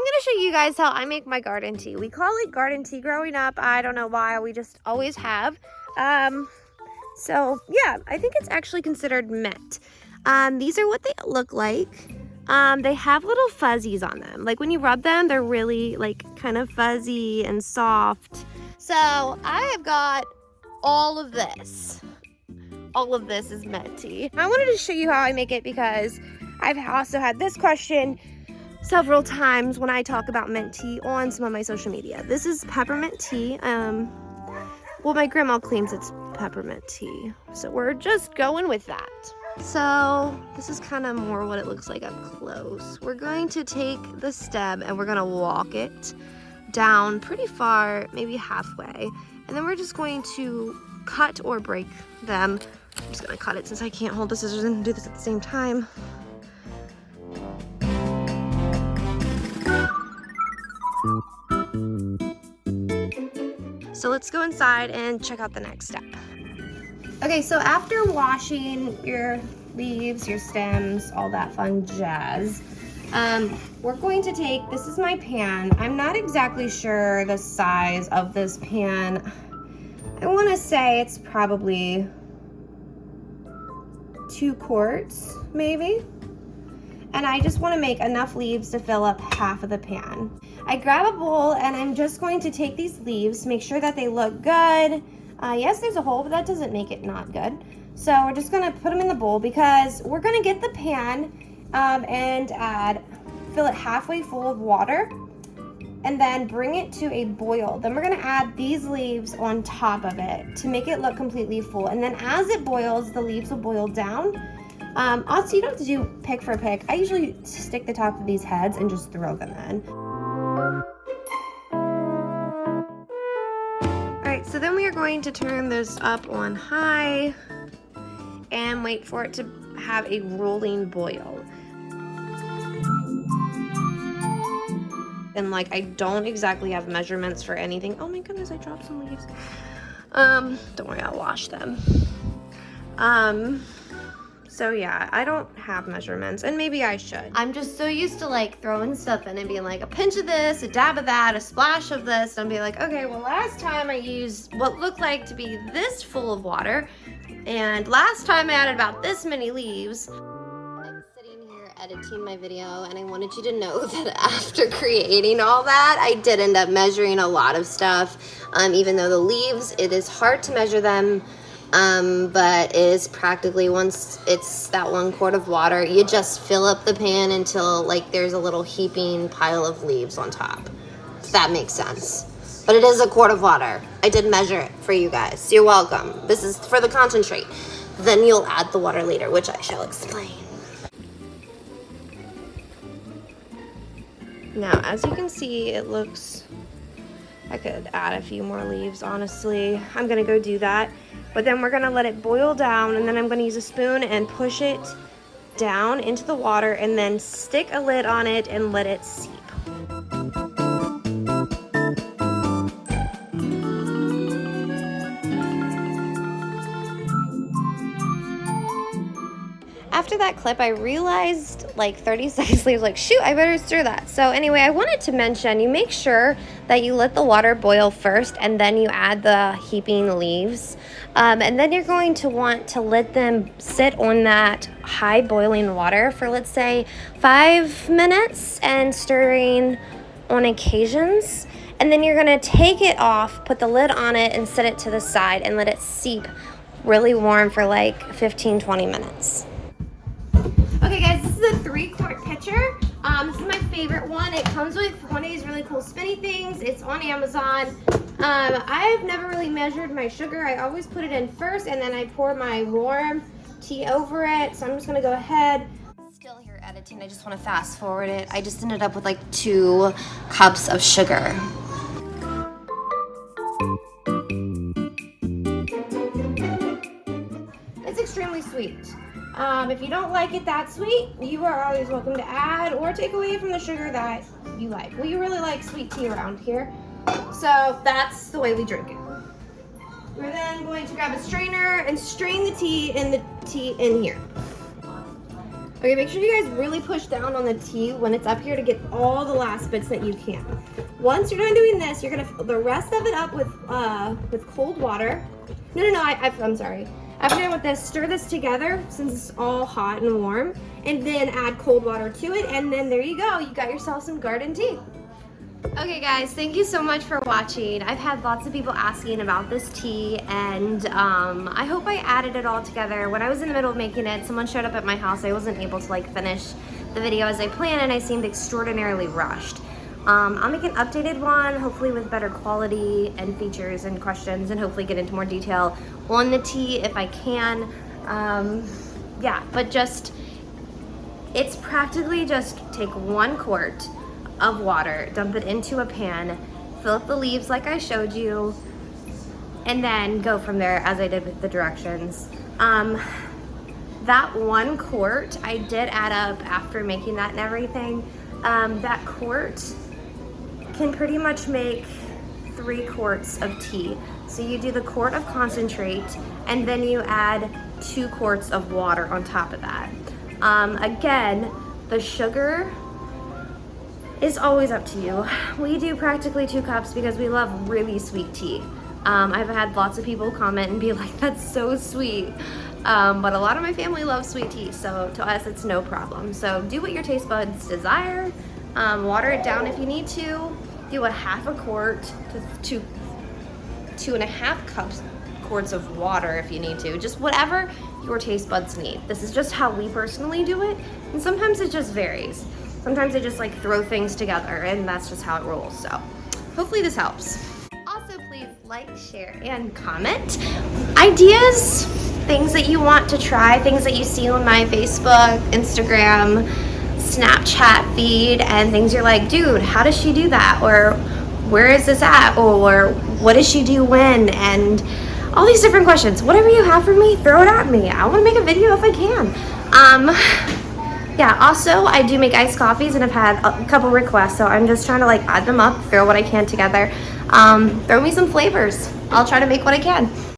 gonna show you guys how I make my garden tea. We call it garden tea growing up. I don't know why, we just always have. So yeah, I think it's actually considered mint. These are what they look like. They have little fuzzies on them. Like when you rub them, they're really like kind of fuzzy and soft. So I have got all of this. All of this is mint tea. I wanted to show you how I make it because I've also had this question several times when I talk about mint tea on some of my social media. This is peppermint tea. Well, my grandma claims it's peppermint tea, so we're just going with that. So this is kind of more what it looks like up close. We're going to take the stem and we're gonna walk it down pretty far, maybe halfway, and then we're just going to cut or break them. I'm just gonna cut it since I can't hold the scissors and do this at the same time. So let's go inside and check out the next step. Okay, so after washing your leaves, your stems, all that fun jazz, we're going to take, this is my pan. I'm not exactly sure the size of this pan. I wanna say it's probably 2 quarts, maybe. And I just wanna make enough leaves to fill up half of the pan. I grab a bowl and I'm just going to take these leaves, make sure that they look good. Yes, there's a hole, but that doesn't make it not good. So we're just gonna put them in the bowl because we're gonna get the pan and fill it halfway full of water and then bring it to a boil. Then we're gonna add these leaves on top of it to make it look completely full. And then as it boils, the leaves will boil down. Also, you don't have to do pick for pick. I usually stick the top of these heads and just throw them in. Alright, so then we are going to turn this up on high and wait for it to have a rolling boil. And like, I don't exactly have measurements for anything. Oh my goodness, I dropped some leaves. Don't worry, I'll wash them. So yeah, I don't have measurements, and maybe I should. I'm just so used to like throwing stuff in and being like a pinch of this, a dab of that, a splash of this, and being like, okay, well last time I used what looked like to be this full of water, and last time I added about this many leaves. I'm sitting here editing my video, and I wanted you to know that after creating all that, I did end up measuring a lot of stuff. Even though the leaves, it is hard to measure them. But it is practically, once it's that 1 quart of water, you just fill up the pan until like there's a little heaping pile of leaves on top, if that makes sense. But it is 1 quart of water. I did measure it for you guys. You're welcome. This is for the concentrate. Then you'll add the water later, which I shall explain. Now, as you can see, it looks, I could add a few more leaves, honestly. I'm gonna go do that. But then we're gonna let it boil down, and then I'm gonna use a spoon and push it down into the water and then stick a lid on it and let it seep. After that clip, I realized like 30 seconds later, like, shoot, I better stir that. So anyway, I wanted to mention, you make sure that you let the water boil first and then you add the heaping leaves. And then you're going to want to let them sit on that high boiling water for, let's say, 5 minutes and stirring on occasions. And then you're gonna take it off, put the lid on it and set it to the side and let it seep really warm for like 15-20 minutes. Okay guys, this is a 3-quart pitcher. This is my favorite one. It comes with one of these really cool spinny things. It's on Amazon. I've never really measured my sugar. I always put it in first and then I pour my warm tea over it. So I'm just gonna go ahead. Still here editing, I just wanna fast forward it. I just ended up with like 2 cups of sugar. It's extremely sweet. If you don't like it that sweet, you are always welcome to add or take away from the sugar that you like. We really like sweet tea around here, so that's the way we drink it. We're then going to grab a strainer and strain the tea in here. Okay, make sure you guys really push down on the tea when it's up here to get all the last bits that you can. Once you're done doing this, you're gonna fill the rest of it up with cold water. No, I'm sorry. After you're done with this, stir this together since it's all hot and warm, and then add cold water to it, and then there you go. You got yourself some garden tea. Okay guys, thank you so much for watching. I've had lots of people asking about this tea, and I hope I added it all together. When I was in the middle of making it, someone showed up at my house. I wasn't able to like finish the video as I planned, and I seemed extraordinarily rushed. I'll make an updated one, hopefully with better quality and features and questions, and hopefully get into more detail on the tea if I can. Yeah, but just, it's practically just take 1 quart of water, dump it into a pan, fill up the leaves like I showed you, and then go from there as I did with the directions. That 1 quart, I did add up after making that and everything. That quart can pretty much make 3 quarts of tea. So you do the quart of concentrate, and then you add 2 quarts of water on top of that. Again, the sugar is always up to you. We do practically 2 cups because we love really sweet tea. I've had lots of people comment and be like, that's so sweet. But a lot of my family loves sweet tea, so to us it's no problem. So do what your taste buds desire. Water it down if you need to. Do a 1/2 quart to 2.5 quarts of water if you need to. Just whatever your taste buds need. This is just how we personally do it, and sometimes it just varies. Sometimes I just like throw things together, and that's just how it rolls. So hopefully this helps. Also, please like, share, and comment ideas, things that you want to try, things that you see on my Facebook, Instagram, Snapchat feed, and things you're like, dude, how does she do that? Or where is this at? Or what does she do when? And all these different questions. Whatever you have for me, throw it at me. I want to make a video if I can. Yeah, also I do make iced coffees, and I've had a couple requests, so I'm just trying to like add them up, throw what I can together. Throw me some flavors. I'll try to make what I can.